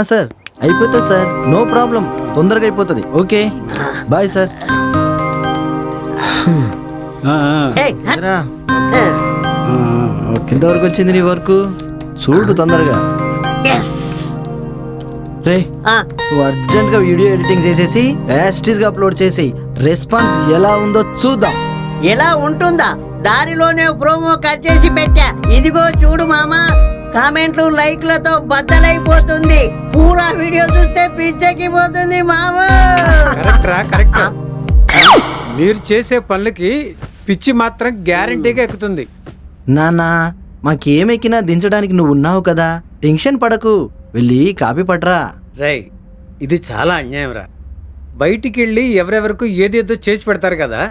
Sir అయిపోతుంది sir, no problem, తొందరగా అయిపోతుంది. Okay bye sir. రా. ఎంతవరకు వచ్చింది నీ వర్క్? చూడు తొందరగా. రే నువ్వు అర్జెంట్ గా వీడియో ఎడిటింగ్ చేసేసి యాస్టీస్ గా అప్లోడ్ చేసి రెస్పాన్స్ ఎలా ఉందో చూద్దాం. ఎలా ఉంటుందా? దారిలోనే ప్రోమో కట్ చేసి పెట్టా, ఇదిగో చూడు మామా. కామెంట్లు లైక్లతో బద్దలైపోతుంది. పూరా వీడియో చూస్తే పిచ్చెక్కిపోతుంది మామా. కరెక్ట్. మీరు చేసే పనులకి పిచ్చి మాత్రం గ్యారంటీగా ఎక్కుతుంది. నాన్నా మాకేమెక్కినా దించడానికి నువ్వు ఉన్నావు కదా, టెన్షన్ పడకు, వెళ్ళి కాపీ పట్రా. రై, ఇది చాలా అన్యాయం రా. బయటికి వెళ్ళి ఎవరెవరకు ఏదేదో చేసి పెడతారు కదా,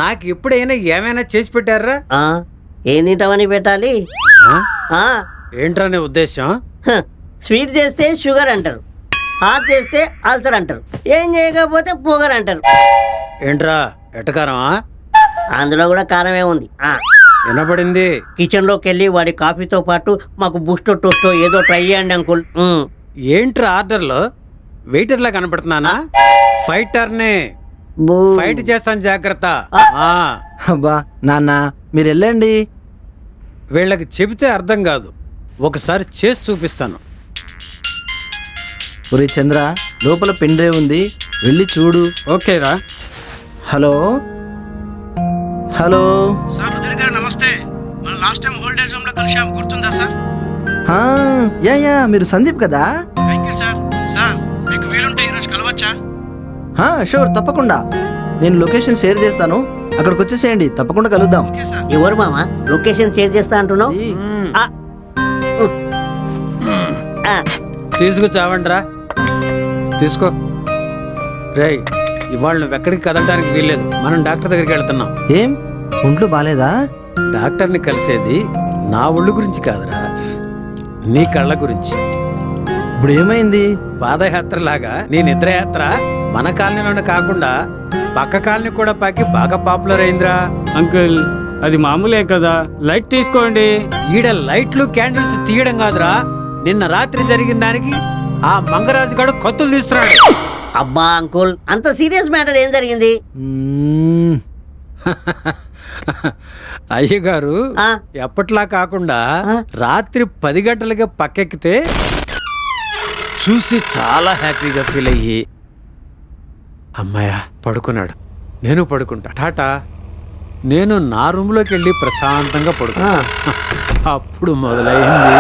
నాకు ఎప్పుడైనా ఏమైనా చేసి పెట్టారా? ఏం తింటామని పెట్టాలి? ఏంట్రా నీ ఉద్దేశం? స్వీట్ చేస్తే షుగర్ అంటారు, హాట్ చేస్తే అల్సర్ అంటారు, ఏం చేయకపోతే పొగర్ అంటారు. ఏంట్రా ఎటకారమా? అందులో కూడా కారమే ఉంది. వినపడింది. కిచెన్ లోకి వెళ్ళి వాడి కాఫీతో పాటు మాకు బూస్టో టోస్టో ఏదో ట్రై చేయండి అంకుల్. ఏంట్రా ఆర్డర్లో వెయిటర్లా కనపడుతున్నానా? ఫైటర్నే, ఫైట్ చేస్తాను, జాగ్రత్త. అబ్బా నాన్న మీరు వెళ్ళండి. వీళ్ళకి చెబితే అర్థం కాదు, ఒకసారి చేసి చూపిస్తాను. ఒరే చంద్ర, లోపల పెన్ డ్రైవ్ ఉంది, వెళ్ళి చూడు. ఓకేరా. హలో సార్, రుద్ర గారు నమస్తే. మనం లాస్ట్ టైం హోల్డేజ్ రూమ్ లో కలిసాం, గుర్తుందా సార్? యా మీరు సందీప్ కదా? Thank you sir. సార్ మీకు వీలుంటే ఈరోజు కలవచ్చా? షూర్, తప్పకుండా. నేను లొకేషన్ షేర్ చేస్తాను, అక్కడికి వచ్చేసేయండి, తప్పకుండా కలుద్దాం. Okay sir. ఎవరు మామా లొకేషన్ షేర్ చేస్తా అంటున్నావు? తీసుకు చావండ్రా, తీసుకో. రేయ్, ఇవాళ నువ్వు ఎక్కడికి కదలడానికి వీల్లేదు, మనం డాక్టర్ దగ్గరికి వెళ్తున్నాం. ఏం ఒంట్లో బాలేదా? డాక్టర్ని కలిసేది నా ఒళ్ళు గురించి కాదురా, నీ కళ్ళ గురించి. ఇప్పుడు ఏమైంది? పాదయాత్ర లాగా నీ నిద్రయాత్ర మన కాలనీలోనే కాకుండా పక్క కాలనీ కూడా పాకి బాగా పాపులర్ అయిందిరా. అంకుల్ అది మామూలే కదా, లైట్ తీసుకోండి. ఈడ లైట్లు క్యాండిల్స్ తీయడం కాదురా, నిన్న రాత్రి జరిగిన దానికి ఆ మంగరాజు గాడు కత్తులు తీస్తున్నాడు. అబ్బా అంకుల్, అంత సీరియస్ మ్యాటర్ ఏం జరిగింది? అయ్యగారు ఎప్పట్లా కాకుండా రాత్రి 10 గంటలకే పక్కెక్కితే చూసి చాలా హ్యాపీగా ఫీల్ అయ్యి, అమ్మాయ్యా పడుకున్నాడు, నేను పడుకుంటా, టాటా. నేను నా రూమ్లోకి వెళ్ళి ప్రశాంతంగా పడుకున్నా. అప్పుడు మొదలైంది.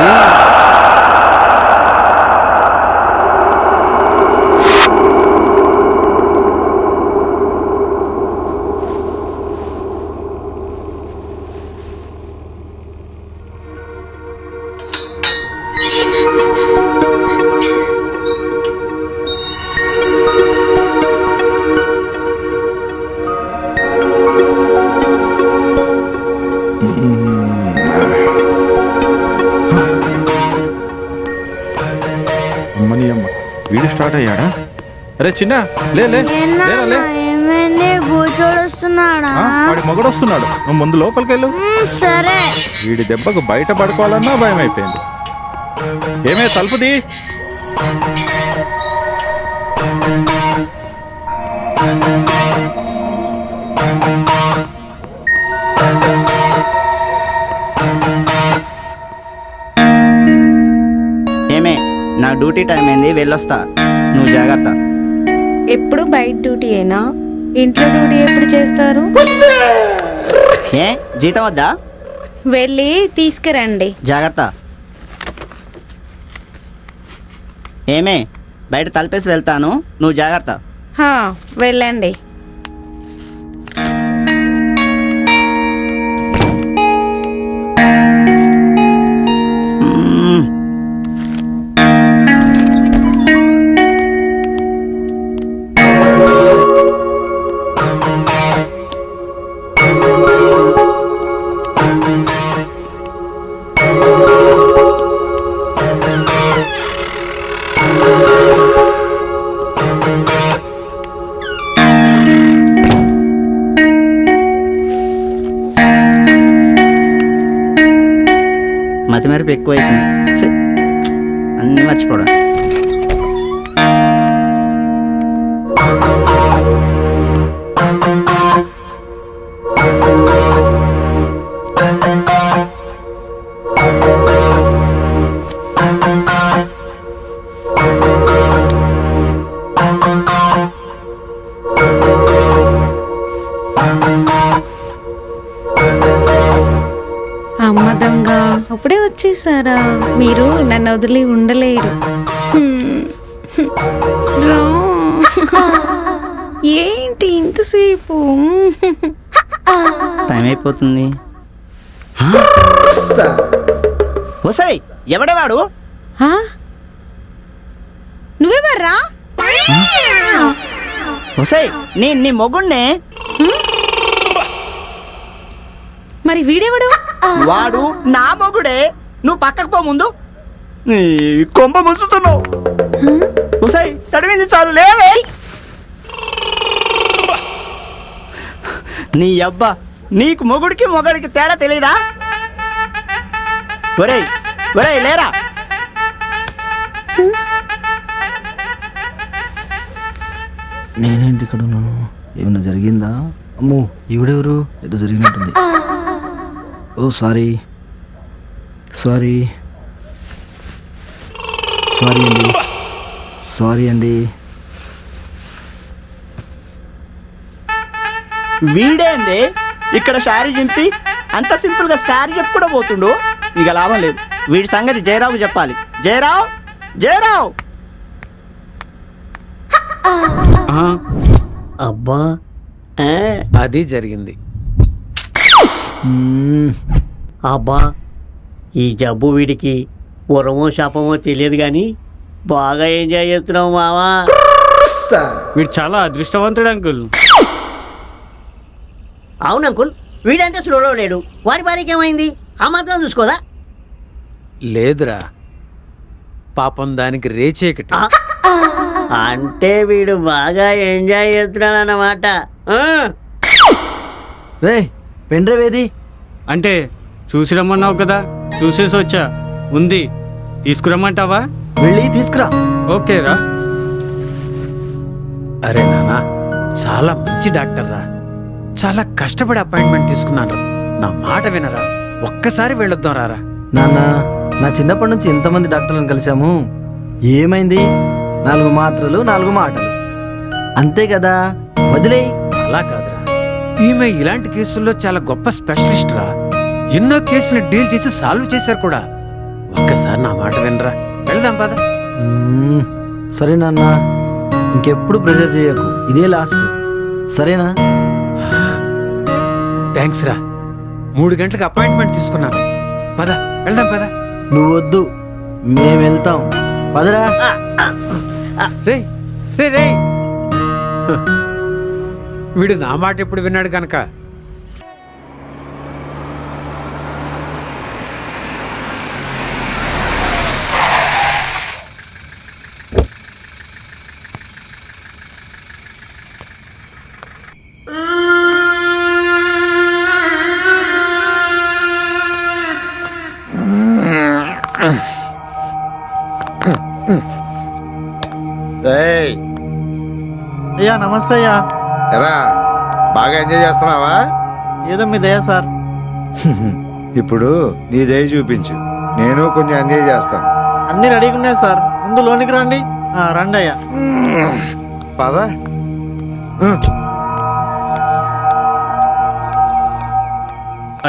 వీడు స్టార్ట్ అయ్యాడా? అరే చిన్న లేరా వాడి మొగడు వస్తున్నాడు, నువ్వు ముందు లోపలికి వెళ్ళు. సరే. వీడి దెబ్బకు బయట పడుకోవాలన్నా భయం అయిపోయింది. ఏమే తలుపుది? ఏమే నా డ్యూటీ టైం అయింది, వెళ్ళొస్తా, నువ్వు జాగ్రత్త. ఎప్పుడు బయట డ్యూటీ అయినా ఇంట్లో డ్యూటీ ఎప్పుడు చేస్తారు? ఏ జీతం వద్దా? వెళ్ళి తీసుకురండి. జాగ్రత్త. ఏమే బయట తలపేసి వెళ్తాను, నువ్వు జాగ్రత్త. వెళ్ళండి. మతిమరుపు ఎక్కువైపోయింది, అన్ని మర్చిపోవడం. అమ్మ దొంగ అప్పుడే వచ్చేసారా? మీరు నన్ను వదిలి ఉండలేరు. రా. ఏంటి ఇంతసేపు? టైం అయిపోతుంది. ఒసేయ్, ఎవడేవాడు? ఆ? నువ్వెవర్రా? ఒసేయ్, నీ మొగుణ్ణే. మరి వీడెవడు? వాడు నా మొగుడే. నువ్వు పక్కకు పో ముందు. నీ కొంప ముంచుతున్నావు. ఒసేయ్, తడివింది చాలు, లేవే. నీ అబ్బా, నీకు మొగుడికి మొగడికి తేడా తెలీదా? ఒరేయ్ ఒరేయ్, లేరా. నేనేంటి ఇక్కడ ఉన్నాను? ఏమన్నా జరిగిందా? అమ్మో, ఈవిడెవరు? ఏదో జరిగినట్టుంది. ఓ సారీ సారీ సారీ అండి, సారీ అండి. వీడేంది ఇక్కడ శారీ చింపి అంత సింపుల్ గా శారీ చెప్పి కూడా పోతుండు. ఇక లాభం లేదు. వీడి సంగతి జయరావు చెప్పాలి. జయరావు, జయరావు. అబ్బా ఆ, అది జరిగింది. అబ్బా ఈ జబ్బు వీడికి వరమో శాపమో తెలియదు కానీ బాగా ఎంజాయ్ చేస్తున్నావు మావా. వీడు చాలా అదృష్టవంతుడు అంకుల్. అవును అంకుల్, వీడంటే స్లోలో లేడు. వారి భార్యకి ఏమైంది? ఆ మాత్రం చూసుకోదా? లేదురా, పాపం దానికి రేచేకటి. ఆ, అంటే వీడు బాగా ఎంజాయ్ చేస్తున్నాడు అన్నమాట. రే, పెన్ డ్రైవ్ ఏది? అంటే చూసి రమ్మన్నావు కదా, చూసేసి వచ్చా. ఉంది, తీసుకురమ్మంటావా? వెళ్ళి తీసుకురా. ఓకేరా. అరే నానా, చాలా మంచి డాక్టర్ రా. చాలా కష్టపడి అపాయింట్మెంట్ తీసుకున్నాను. నా మాట వినరా, ఒక్కసారి వెళ్ళొద్దాం రారా. నాన్న, నా చిన్నప్పటి నుంచి ఎంతమంది డాక్టర్లను కలిశాము. ఏమైంది? 4 మాత్రలు 4 మాటలు, అంతే కదా. వదిలేయ్. అలా కాదురా, ఈమె ఇలాంటి కేసుల్లో చాలా గొప్ప స్పెషలిస్ట్ రా. ఎన్నో కేసులు డీల్ చేసి సాల్వ్ చేశారు కూడా. ఒక్కసారి నా మాట వినరా, వెళ్దాం పద. సరే నాన్న, ఇంకెప్పుడు ప్రెజర్ చేయకు. ఇదే లాస్ట్, సరేనా? థ్యాంక్స్ రా. 3 గంటలకు అపాయింట్మెంట్ తీసుకున్నాను. పద, వెళ్దాం పద. నువ్వు వద్దు, మేము వెళ్తాం. పదరా. రే రే రే, వీడు నా మాట ఎప్పుడు విన్నాడు కనుక. అయ్యా నమస్తే అయ్యా. ఎరా, బాగా ఎంజాయ్ చేస్తున్నావా? ఏదో మీ దయ సార్. ఇప్పుడు నీ దయ చూపించు, నేను కొంచెం ఎంజాయ్ చేస్తాను. అన్ని రెడీగా ఉన్నాయి సార్, ముందు లోనికి రండి. రండి అయ్యా. పద.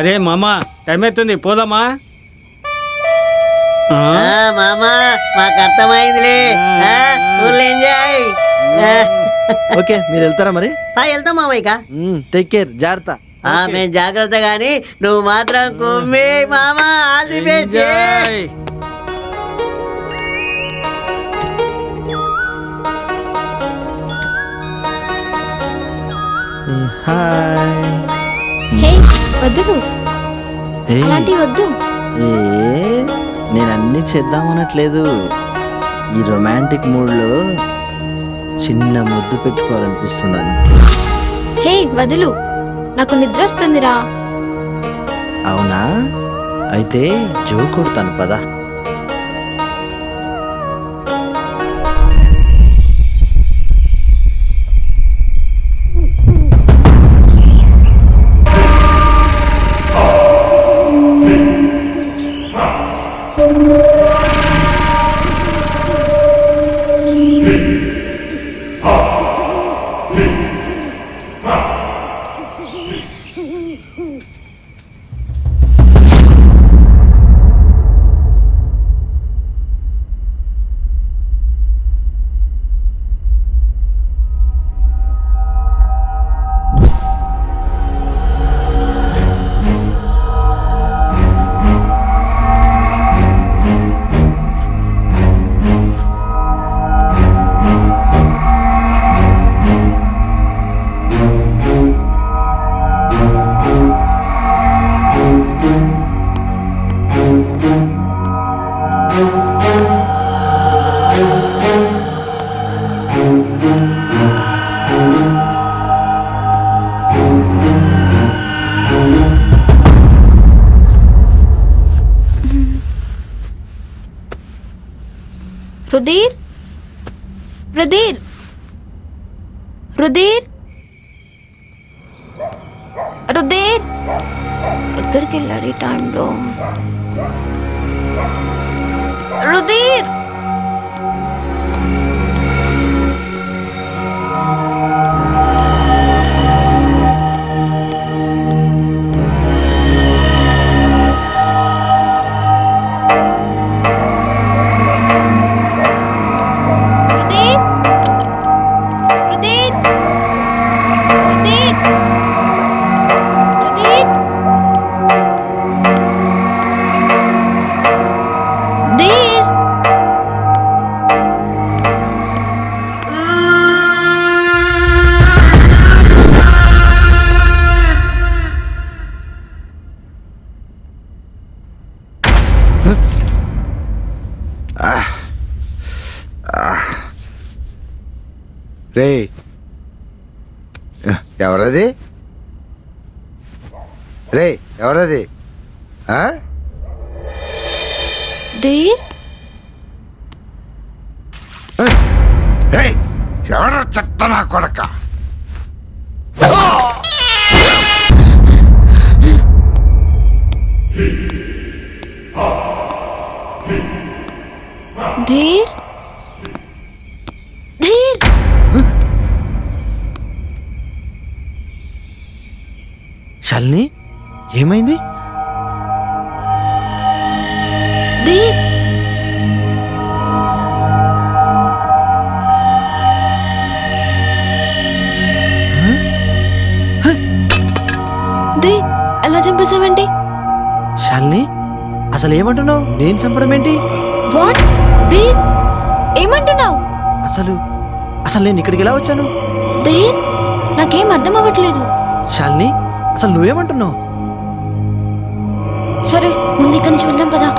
అరే మామా, టైం అవుతుంది, పోదామా? మామా, మాకు అర్థమైందిలే. Full enjoy. ఓకే, మీరు వెళ్తారా మరి? వెళ్తాం మామయ్య. టేక్ కేర్, జాగ్రత్త. మేము జాగ్రత్త గాని నువ్వు మాత్రం కుమ్మి మామా. All the best. హాయ్. హే వద్దు, ఏ, అలాంటివి వద్దు. నేను అన్ని చేద్దామనట్లేదు. ఈ రొమాంటిక్ మూడ్లో చిన్న ముద్దు పెట్టుకోవాలనిపిస్తుంది అంతే. హే వదులు, నాకు నిద్ర వస్తుందిరా. అవునా? అయితే జో కొడతాను, పద. రుధీర్ రుధీర్ రుధీర్ రుధీర్ ఎక్కడికి వెళ్ళాడు ఈ టైంలో? రుధీర్ రే ఎవరది? రే ఎవరది? ధీర్ ఎవర చెత్త నా కొడక? ధీర్ ధీర్ శాలిని ఏమైంది? ధీర్ ధీర్ ఎలా చంపేశావండి? శాలిని అసలు ఏమంటున్నావు? నేను చంపడం ఏంటి? వాట్? ధీర్ ఏమంటున్నావు? అసలు అసలు నేను ఇక్కడికి ఎలా వచ్చాను? ధీర్ నాకేం అర్థం అవ్వట్లేదు. శాలిని అసలు నువ్వేమంటున్నావు? సరే ముందు ఇక్కడి నుంచి వెళ్దాం పదా.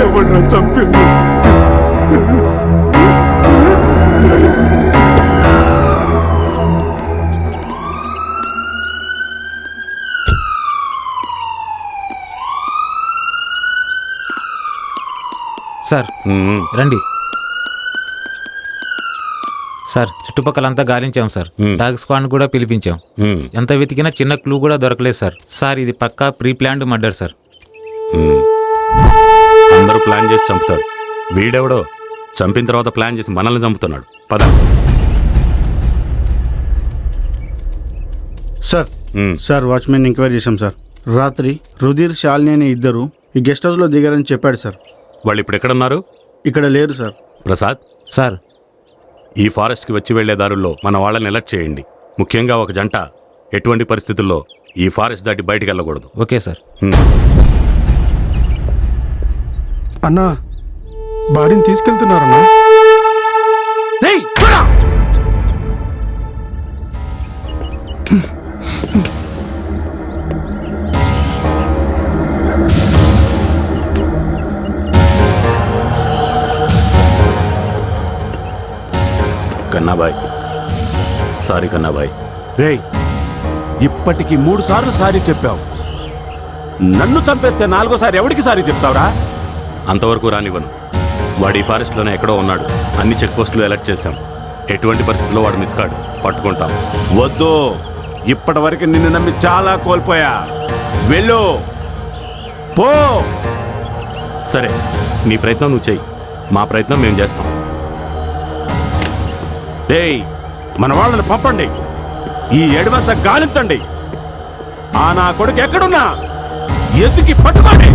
ఎవరు చంపింది? సార్ రండి సార్. చుట్టుపక్కలంతా గాలించాం సార్. డాగ్ స్క్వాడ్ కూడా పిలిపించాం. ఎంత వెతికినా చిన్న క్లూ కూడా దొరకలేదు సార్. సార్ ఇది పక్కా ప్రీ ప్లాన్డ్ మర్డర్ సార్. అందరూ ప్లాన్ చేసి చంపుతారు. వీడెవడో చంపిన తర్వాత ప్లాన్ చేసి మనల్ని చంపుతున్నాడు. పద. సార్ సార్ వాచ్మెన్ ఎంక్వైరీ చేశాం సార్. రాత్రి రుధీర్, శాలిని అనే ఇద్దరు ఈ గెస్ట్ హౌస్లో దిగారని చెప్పాడు సార్. వాళ్ళు ఇప్పుడు ఎక్కడున్నారు? ఇక్కడ లేరు సార్. ప్రసాద్ సార్ ఈ ఫారెస్ట్కి వచ్చి వెళ్లే దారుల్లో మన వాళ్ళని అలర్ట్ చేయండి. ముఖ్యంగా ఒక జంట ఎటువంటి పరిస్థితుల్లో ఈ ఫారెస్ట్ దాటి బయటికి వెళ్ళకూడదు. Okay sir. అన్నా బాడీని తీసుకెళ్తున్నారన్నా. కన్నాబాయ్, సారీ కన్నాబాయ్. రేయ్ ఇప్పటికి 3 సార్లు సారీ చెప్పావు. నన్ను చంపేస్తే 4వ సారి ఎవడికి సారీ చెప్తావురా? అంతవరకు రానివ్వను. వాడు ఈ ఫారెస్ట్లోనే ఎక్కడో ఉన్నాడు. అన్ని చెక్ పోస్టులు అలర్ట్ చేశాం. ఎటువంటి పరిస్థితుల్లో వాడు మిస్ కాడు. పట్టుకుంటాం. వద్దు, ఇప్పటి వరకు నిన్ను నమ్మి చాలా కోల్పోయా. వెళ్ళు, పో. సరే, నీ ప్రయత్నం నువ్వు చెయ్యి. మా ప్రయత్నం మేము చేస్తాం. డేయ్ మన వాళ్ళని పంపండి. ఈ ఎడవంతా గాలించండి. ఆ నా కొడుకు ఎక్కడున్నా ఎత్తుకి పట్టుకోండి.